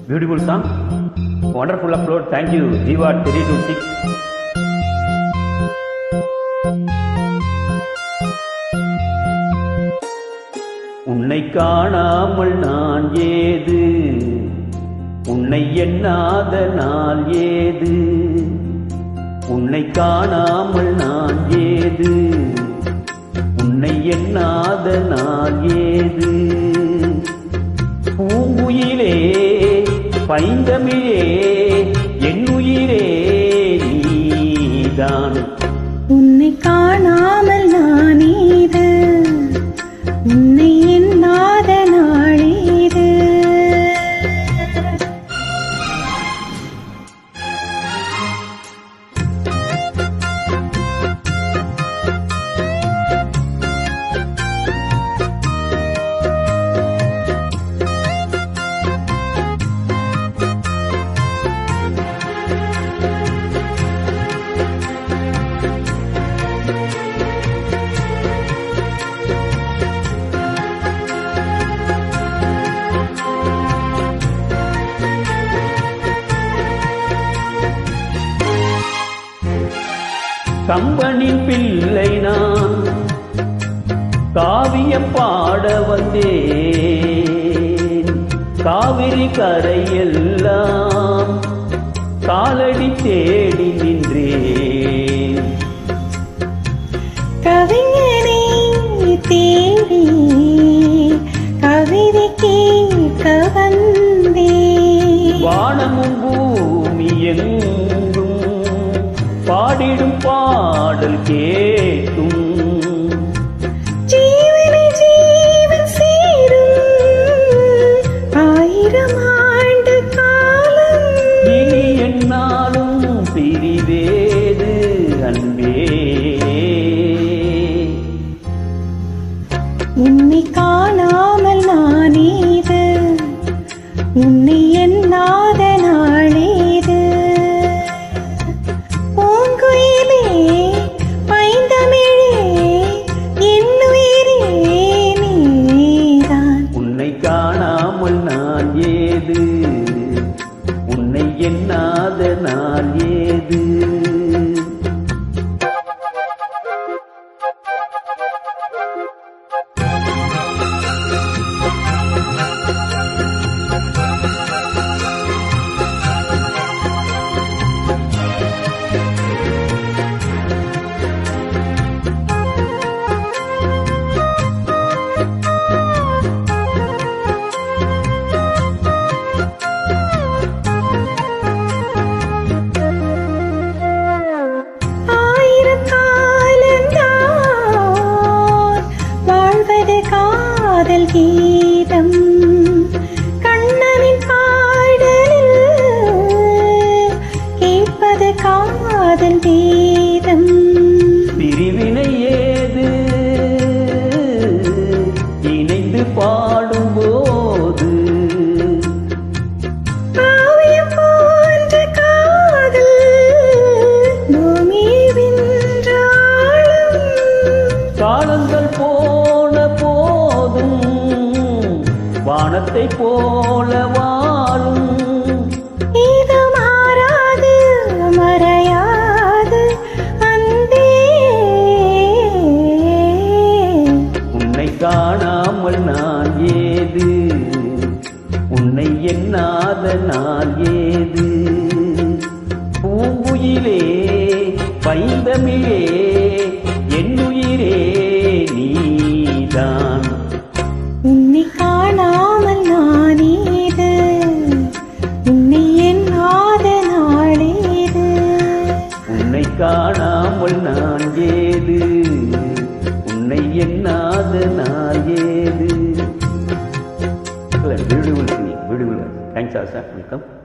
Beautiful song. Wonderful upload. Thank you. Jiva 326. உன்னை காணாமல் நான் ஏது, உன்னை எண்ணாத நாள் ஏது, உன்னை காணாமல் நான் ஏது, உன்னை எண்ணாத நாள் ஏது. பூங்குயிலே பைந்தமிழே என் உயிரே நீதான். உன்னை காணாமல் நான் ஏது, உன்னை எண்ணாத நாளேது. கம்பனின் பிள்ளை நான் காவியம் பாட வந்தேன். காவிரி கரையெல்லாம் காலடி தேடி நின்றேன். கவிஞனை தேடி கவிதை கேட்க வந்தேன். வானமும் பூமி எங்கும் பாடிடும் பாடல் கேட்டும். ஜீவனை ஜீவன் சேரும் ஆயிரம் ஆண்டு காலம். இனி என்னாலும் பிரிவேது அன்பே. உன்னை காணாமல் நான் ஏது, உன்னை எண்ணாத நாளேது. பூங்குயிலே பைந்தமிழே என் உயிரே நீதான். உன்னை காணாமல் நான் ஏது, உன்னை எண்ணாத நாள் ஏது. காதல் கீதம் கண்ணனின் பாடலில் கேட்பது காதல் கீதம். பிரிவினை ஏது இணைந்து பாடும்போது. காவியம் போன்ற காதல் பூமியை வென்றாலும். காலங்கள் போன போதும் வானத்தை போல வாழும். இது மாறாது மறையாது அன்பே. உன்னை காணாமல் நான் ஏது, உன்னை எண்ணாத நாள் ஏது. பூங்குயிலே பைந்தமிழே என் உயிரே நீதான். உன்னை காணாமல் நான் ஏது, உன்னை எண்ணாத நாளேது. உன்னை காணாமல் நான் ஏது, உன்னை எண்ணாத நாள் ஏது. Beautiful singing, beautiful. Thanks, Asha. Welcome.